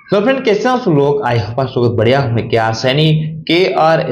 तो फ्रेंड कैसे हैं आप सब लोग। आई होप आप सब लोग बढ़िया। मैं क्या सैनी के आर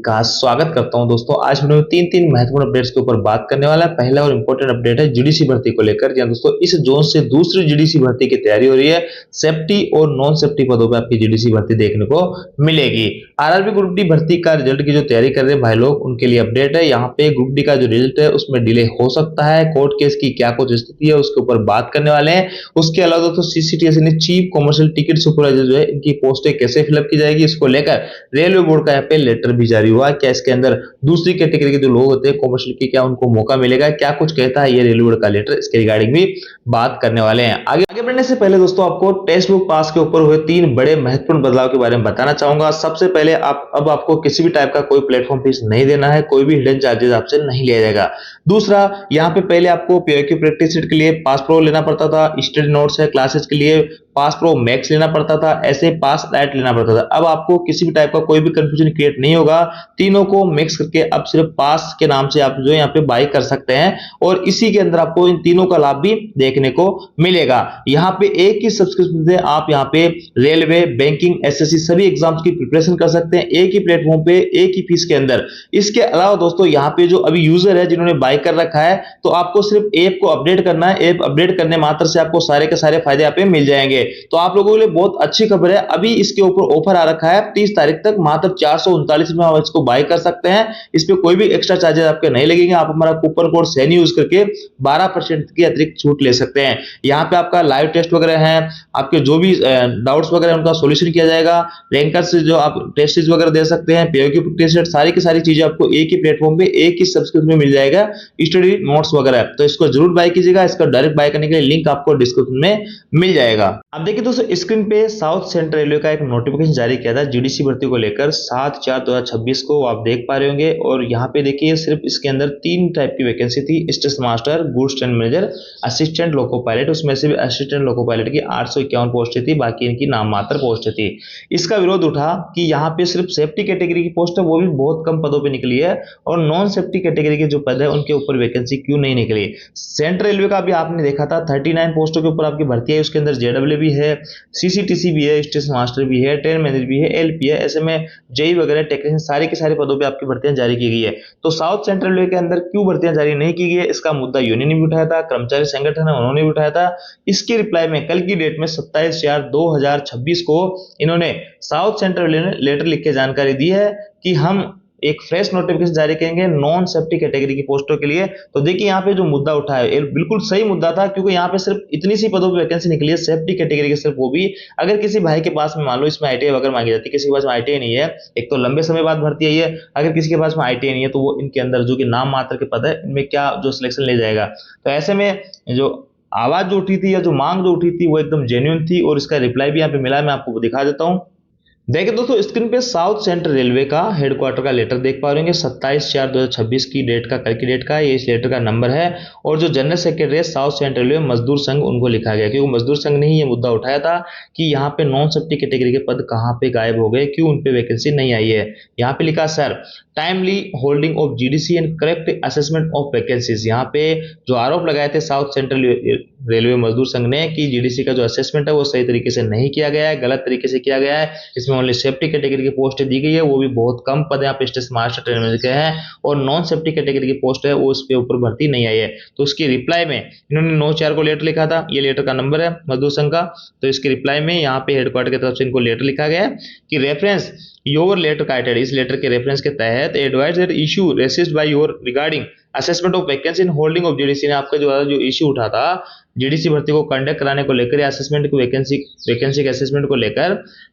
का स्वागत करता हूं। दोस्तों आज वीडियो में तीन महत्वपूर्ण अपडेट्स के ऊपर बात करने वाला है। पहला और इंपॉर्टेंट अपडेट है जीडीसी भर्ती को लेकर। जहां दोस्तों इस जोन से दूसरी जीडीसी भर्ती की तैयारी हो रही है। सेफ्टी और नॉन सेफ्टी पदों पर आपकी जीडीसी भर्ती देखने को मिलेगी। आरआरबी ग्रुप डी भर्ती का रिजल्ट की जो तैयारी कर रहे हैं भाई लोग, उनके लिए अपडेट है। यहाँ पे ग्रुप डी का जो रिजल्ट है उसमें डिले हो सकता है। कोर्ट केस की क्या कुछ स्थिति है उसके ऊपर बात करने वाले हैं। उसके अलावा दोस्तों सीसीटीएस ने चीफ कमर्शियल टिकट सुपरवाइजर जो है इनकी पोस्टें कैसे फिलअप की जाएगी इसको लेकर रेलवे बोर्ड का यहाँ पे लेटर भी जारी हुआ। क्या इसके अंदर दूसरी कैटेगरी के जो लोग होते हैं कमर्शियल के, क्या उनको मौका मिलेगा, क्या कुछ कहता है ये रेलवे बोर्ड का लेटर, इसके रिगार्डिंग भी बात करने वाले हैं। आगे बढ़ने से पहले दोस्तों आपको टेक्स्ट बुक पास के ऊपर हुए तीन बड़े महत्वपूर्ण बदलाव के बारे में बताना चाहूंगा। सबसे पहले अब आपको किसी भी टाइप का कोई प्लेटफॉर्म फीस नहीं देना है, कोई भी हिडन चार्जेस आपसे नहीं लिया जाएगा। दूसरा, यहाँ पे पहले आपको पीआईक्यू प्रैक्टिस सेट के लिए पास प्रो लेना पड़ता था, स्टडी नोट्स है क्लासेस के लिए पास प्रो मैक्स लेना पड़ता था, ऐसे पास लाइट लेना पड़ता था। अब आपको किसी भी टाइप का कोई भी कंफ्यूजन क्रिएट नहीं होगा। तीनों को मिक्स करके अब सिर्फ पास के नाम से आप जो यहाँ पे बाई कर सकते हैं और इसी के अंदर आपको इन तीनों का लाभ भी देखने को मिलेगा। यहाँ पे एक ही सब्सक्रिप्शन से आप यहाँ पे रेलवे, बैंकिंग, एसएससी सभी एग्जाम्स की प्रिपरेशन कर सकते हैं एक ही प्लेटफॉर्म पे, एक ही फीस के अंदर। इसके अलावा दोस्तों यहाँ पे जो अभी यूजर है जिन्होंने बाय कर रखा है, तो आपको सिर्फ ऐप को अपडेट करना है। ऐप अपडेट करने मात्र से आपको सारे के सारे फायदे यहाँ पे मिल जाएंगे। तो आप लोगों के लिए बहुत अच्छी खबर है। अभी इसके ऊपर ऑफर आ रखा है 30 तारीख तक, मात्र 439 में आप इसको बाय कर सकते हैं। इस पे कोई भी एक्स्ट्रा चार्जेस आपके नहीं लगेंगे। आप हमारा कूपन कोड सैनी यूज करके 12% की अतिरिक्त छूट ले सकते हैं। यहाँ पे आपका लाइव टेस्ट वगैरह है, आपके जो भी डाउट्स वगैरह उनका सोल्यूशन किया जाएगा। रैंकर से जो आप टेस्ट वगैरह दे सकते हैं, पीआईक्यू टेस्ट, सारी की सारी चीजें आपको एक ही प्लेटफॉर्म पे एक ही सब्सक्रिप्शन में मिल जाएगा, स्टडी नोट्स वगैरह। तो इसको जरूर बाय कीजिएगा। इसका डायरेक्ट बाय करने के लिए लिंक आपको डिस्क्रिप्शन में मिल जाएगा। अब देखिए दोस्तों स्क्रीन पे साउथ सेंट्रल रेलवे का एक नोटिफिकेशन जारी किया था जीडीसी भर्ती को लेकर 7/4/2026 को, आप देख पा रहे होंगे। और यहाँ पे देखिए सिर्फ इसके अंदर 3 टाइप की वैकेंसी थी, station master, goods train manager, assistant loco pilot. उसमें से भी असिस्टेंट लोको पायलट की 851 पोस्टें थी, बाकी इनकी नाम मात्र पोस्टें थी। इसका विरोध उठा कि यहाँ पे सिर्फ सेफ्टी कैटेगरी की पोस्ट है, वो भी बहुत कम पदों पे निकली है, और नॉन सेफ्टी कैटेगरी के जो पद है उनके ऊपर वैकेंसी क्यों नहीं निकली। सेंट्रल रेलवे का भी आपने देखा था 39 पोस्टों के ऊपर आपकी भर्ती है। उसके अंदर जेडब्ल्यू भी है, सीसीटीसी भी है, स्टेशन मास्टर भी है, ट्रेन मैनेजर भी है, एलपी है, ऐसे में जेई वगैरह टेक्नीशियन सारे के सारे पदों पे आपकी भर्तियां जारी की गई है। तो साउथ सेंट्रल रेलवे के अंदर क्यों भर्तियां जारी नहीं की गई है, इसका मुद्दा यूनियन ने भी उठाया था, कर्मचारी संगठन है उन्होंने भी उठाया था। इसके रिप्लाई में कल की डेट में 27/4/2026 को इन्होंने साउथ सेंट्रल रेलवे ने लेटर लिख के जानकारी दी है कि हम एक फ्रेश नोटिफिकेशन जारी करेंगे नॉन सेफ्टी कैटेगरी की पोस्टों के लिए। तो देखिए यहाँ पे जो मुद्दा उठा है ये बिल्कुल सही मुद्दा था, क्योंकि यहाँ पे सिर्फ इतनी सी पदों पे वैकेंसी निकली है सेफ्टी कैटेगरी के सिर्फ, वो भी अगर किसी भाई के पास में मान लो इसमें आईटीआई वगैरह मांगी जाती है, किसी के पास में आईटीआई नहीं है, एक तो लंबे समय बाद भर्ती आई है, अगर किसी के पास में आईटीआई नहीं है तो वो इनके अंदर जो कि नाम मात्र के पद है इनमें क्या जो सिलेक्शन ले जाएगा। तो ऐसे में जो आवाज जो उठी थी या जो मांग जो उठी थी वो एकदम जेन्युइन थी, और इसका रिप्लाई भी यहाँ पे मिला, मैं आपको दिखा देता हूँ। देखिए दोस्तों स्क्रीन पे साउथ सेंट्रल रेलवे का हेडक्वार्टर का लेटर देख पा रहे होंगे, 27/4/2026 की डेट का, कल की डेट का ये इस लेटर का नंबर है। और जो जनरल सेक्रेटरी है साउथ सेंट्रल रेलवे मजदूर संघ, उनको लिखा गया, क्योंकि मजदूर संघ ने ही ये मुद्दा उठाया था कि यहाँ पे नॉन सेफ्टी कैटेगरी के पद कहाँ पे गायब हो गए, क्यों उन पे वैकेंसी नहीं आई है। यहाँ पे लिखा sir timely holding of GDC and correct assessment of vacancies. यहाँ पे जो आरोप लगाए थे साउथ सेंट्रल रेलवे मजदूर संघ ने कि जीडीसी का जो असेसमेंट है वो सही तरीके से नहीं किया गया है, गलत तरीके से किया गया है। इसमें ओनली सेफ्टी कैटेगरी की पोस्ट दी गई है, वो भी बहुत कम पद यहाँ पे स्टेशन मास्टर, ट्रेन मैनेजर के हैं, और नॉन सेफ्टी कैटेगरी की पोस्ट है वो उसके ऊपर भर्ती नहीं आई है। तो उसकी रिप्लाई में इन्होंने 9/4 को लेटर लिखा था, ये लेटर का नंबर है मजदूर संघ का। तो इसके रिप्लाई में यहाँ पे हेडक्वार्टर की तरफ से इनको लेटर लिखा गया है कि रेफरेंस योर लेटर काइटेड, इस लेटर के रेफरेंस के तहत advice that issue raised by your regarding assessment of vacancy in holding of GDC ने आपका जो इशू उठा था जीडीसी भर्ती को कंडक्ट कराने को लेकर, असेसमेंट की वैकेंसी के असेसमेंट को लेकर,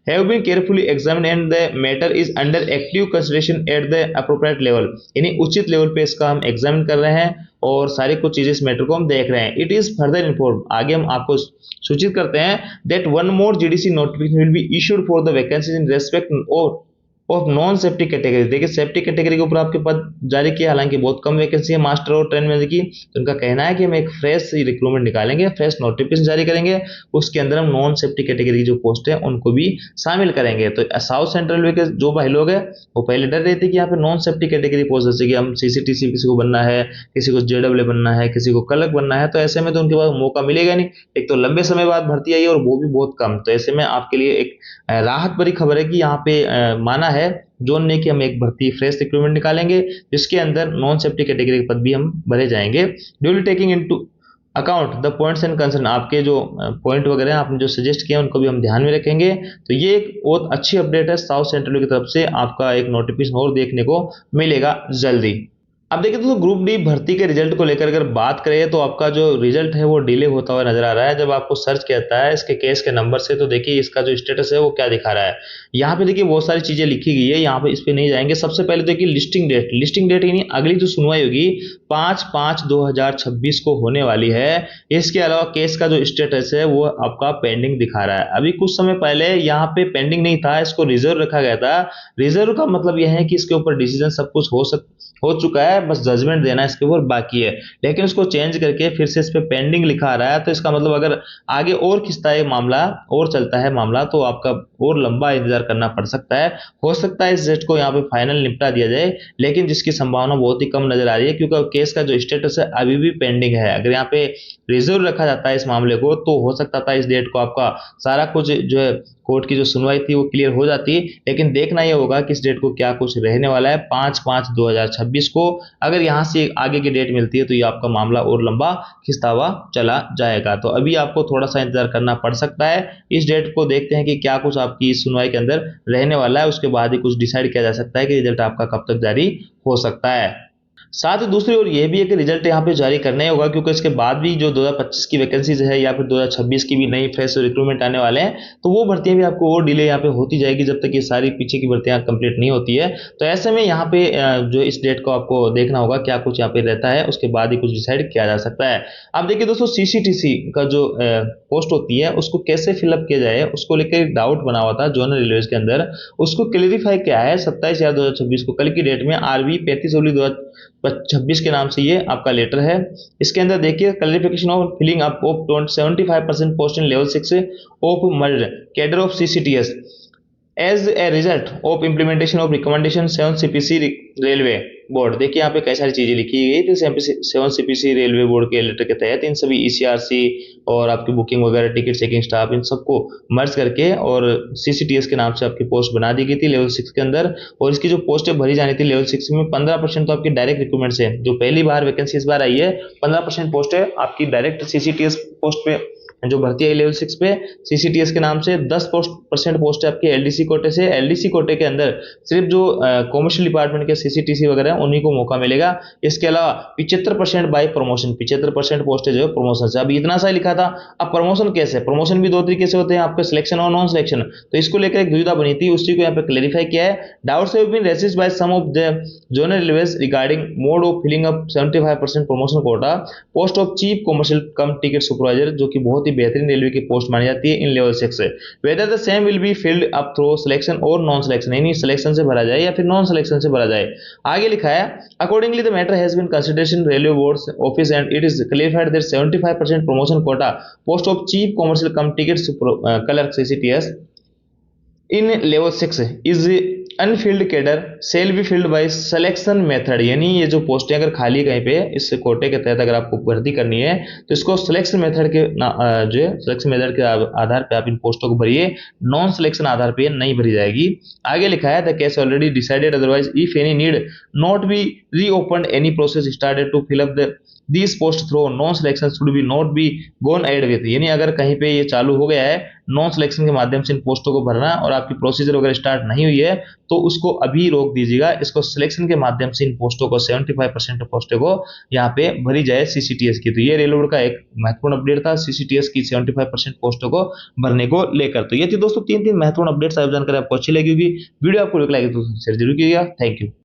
have been carefully examined and the matter is under active consideration at the appropriate level. यानी उचित लेवल पे इसका हम एग्जामिन कर रहे हैं और सारी कुछ चीजें इस मैटर को हम देख रहे हैं। इट इज फर्दर इन्फॉर्म, आगे हम आपको सूचित करते हैं that one more GDC notification will be issued for the vacancies in respect of of non safety category. देखिए सेफ्टी कैटेगरी के ऊपर आपके पद जारी किया, हालांकि बहुत कम वैकेंसी है मास्टर और ट्रेन मैनेजर की, तो उनका कहना है कि हम एक फ्रेश रिक्रूटमेंट निकालेंगे, फ्रेश नोटिफिकेशन जारी करेंगे, उसके अंदर हम नॉन सेफ्टी कैटेगरी की जो पोस्ट है उनको भी शामिल करेंगे। तो साउथ सेंट्रल रेलवे के जो भाई लोग हैं वो पहले डर रहे थे कि यहाँ पे नॉन सेफ्टी कैटेगरी पोस्ट, जैसे कि हम सीसीटीसी किसी को बनना है, किसी को जेडब्ल्यू बनना है, किसी को क्लर्क बनना है, तो ऐसे में तो उनके पास मौका मिलेगा नहीं। एक तो लंबे समय बाद भर्ती आई है और वो भी बहुत कम, तो ऐसे में आपके लिए एक राहत भरी खबर है कि यहाँ पे माना है जोन ने कि हम एक भर्ती फ्रेश रिक्रूटमेंट निकालेंगे जिसके अंदर नॉन सेफ्टी कैटेगरी के पद भी हम भरे जाएंगे। Duly taking into account the points and concern, आपके जो पॉइंट वगैरह आपने जो सजेस्ट किया उनको भी हम ध्यान में रखेंगे। तो ये एक बहुत अच्छी अपडेट है साउथ सेंट्रल की तरफ से, आपका एक नोटिफिकेशन और देखने को मिलेगा जल्दी। अब देखिए दोस्तों ग्रुप डी भर्ती के रिजल्ट को लेकर अगर बात करें तो आपका जो रिजल्ट है वो डिले होता हुआ नजर आ रहा है। जब आपको सर्च करता है इसके केस के नंबर से, तो देखिए इसका जो स्टेटस है वो क्या दिखा रहा है। यहाँ पे देखिए बहुत सारी चीजें लिखी गई है, यहाँ पे इस पे नहीं जाएंगे। सबसे पहले देखिए लिस्टिंग डेट यानी अगली जो सुनवाई होगी 5/5/2026 को होने वाली है। इसके अलावा केस का जो स्टेटस है वो आपका पेंडिंग दिखा रहा है। अभी कुछ समय पहले यहाँ पे पेंडिंग नहीं था, इसको रिजर्व रखा गया था। रिजर्व का मतलब यह है कि इसके ऊपर डिसीजन सब कुछ हो चुका है, बस जजमेंट देना इसके ऊपर बाकी है, लेकिन उसको चेंज करके फिर से इस पे पेंडिंग लिखा आ रहा है। तो इसका मतलब अगर आगे और खिंचता है मामला और चलता है मामला तो आपका और लंबा इंतजार करना पड़ सकता है। हो सकता है इस डेट को यहाँ पे फाइनल निपटा दिया जाए, लेकिन जिसकी संभावना बहुत ही कम नजर आ रही है क्योंकि केस का जो स्टेटस है अभी भी पेंडिंग है। अगर यहाँ पे रिजर्व रखा जाता है इस मामले को तो हो सकता था इस डेट को आपका सारा कुछ जो है कोर्ट की जो सुनवाई थी वो क्लियर हो जाती, लेकिन देखना यह होगा कि इस डेट को क्या कुछ रहने वाला है 5/5/2026 को। अगर यहाँ से आगे की डेट मिलती है तो ये आपका मामला और लंबा खिंचता हुआ चला जाएगा। तो अभी आपको थोड़ा सा इंतजार करना पड़ सकता है। इस डेट को देखते हैं कि क्या कुछ आपकी इस सुनवाई के अंदर रहने वाला है, उसके बाद ही कुछ डिसाइड किया जा सकता है कि रिजल्ट आपका कब तक जारी हो सकता है। साथ ही दूसरी ओर यह भी है कि रिजल्ट यहाँ पे जारी करना ही होगा क्योंकि इसके बाद भी जो 2025 की वैकेंसीज है या फिर 2026 की भी नई फ्रेश रिक्रूटमेंट आने वाले हैं, तो वो भर्तियां भी आपको और डिले यहाँ पे होती जाएगी जब तक ये सारी पीछे की भर्तियां कंप्लीट नहीं होती है। तो ऐसे में यहाँ पे जो इस डेट को आपको देखना होगा क्या कुछ यहाँ पे रहता है, उसके बाद ही कुछ डिसाइड किया जा सकता है। अब देखिए दोस्तों सीसीटीसी का जो पोस्ट होती है उसको कैसे फिलअप किया जाए उसको लेकर एक डाउट बना हुआ था जोनल रेलवे के अंदर, उसको क्लियरिफाई किया है 27/4/2026 को कल की डेट में RB 35/2026 के नाम से ये आपका लेटर है। इसके अंदर देखिए clarification of filling up of 75% post in level 6 of merge cadre of CCTS as a result of implementation of recommendation 7 CPC railway board. देखिए यहाँ पे कई सारी चीजें लिखी गई थी 7 CPC रेलवे बोर्ड के लेटर के तहत इन सभी ECRC और आपकी बुकिंग वगैरह टिकट चेकिंग स्टाफ इन सबको मर्ज करके और CCTS के नाम से आपकी पोस्ट बना दी गई थी लेवल 6 के अंदर। और इसकी जो पोस्टें भरी जानी थी लेवल 6 में 15% तो आपकी डायरेक्ट रिक्रूटमेंट से, जो पहली बार वैकेंसी इस बार आई है 15% पोस्ट है आपकी डायरेक्ट CCTS पोस्ट पे जो भर्ती आई लेवल 6 पे CCTS के नाम से। 10% पोस्ट है आपकी LDC कोटे से। LDC कोटे के अंदर सिर्फ जो कॉमर्शियल डिपार्टमेंट के CCTC वगैरह है उन्हीं को मौका मिलेगा। इसके अलावा 75% बाय प्रमोशन, 75% पोस्ट जो है प्रमोशन से। अभी इतना सा लिखा था, अब प्रमोशन कैसे, प्रमोशन भी दो तरीके से होते हैं आपके, सिलेक्शन और नॉन सिलेक्शन। तो इसको लेकर एक दुविधा बनी थी, उसी को यहाँ पे क्लेरिफाई किया है। Doubts have been raised by some of the zonal railways regarding mode of filling up 75% promotion quota post of chief commercial cum ticket supervisor, जो कि बहुत ही बेहतरीन रेलवे की पोस्ट मानी जाती है इन लेवल 6 से। Whether the same will be filled up through selection और नॉन सिलेक्शन, यानी सिलेक्शन से भरा जाए या फिर नॉन सिलेक्शन से भरा जाए। आगे लिखा है accordingly the matter has been consideration railway board office and it is clarified that 75% promotion quota post of chief commercial cum ticket clerk CCTS in level 6 is unfilled cadre shall be filled by selection method, यानी ये जो पोस्टें अगर खाली कहीं पे इस कोटे के तहत अगर आपको भर्ती करनी है तो इसको सिलेक्शन मेथड के जो है सिलेक्शन मेथड के आधार पे आप इन पोस्टों को भरिए, नॉन सिलेक्शन आधार पे नहीं भरी जाएगी। आगे लिखा है the case already decided otherwise if any need not be reopened any process started to fill up the this post through non selection should be not be gone ahead with, यानी अगर कहीं पे ये चालू हो गया है नॉन सिलेक्शन के माध्यम से इन पोस्टों को भरना और आपकी प्रोसीजर वगैरह स्टार्ट नहीं हुई है तो उसको अभी रोक दीजिएगा। इसको सिलेक्शन के माध्यम से इन पोस्टों को 75% पोस्टों को यहाँ पे भरी जाए CCTS की। तो ये रेलवे बोर्ड का एक महत्वपूर्ण अपडेट था CCTS की 75% पोस्टों को भरने को लेकर। तो ये थी दोस्तों 3 महत्वपूर्ण अपडेट्स। जानकारी आपको अच्छी लगी होगी, वीडियो आपको लगी तो शेयर जरूर कीजिएगा। Thank you.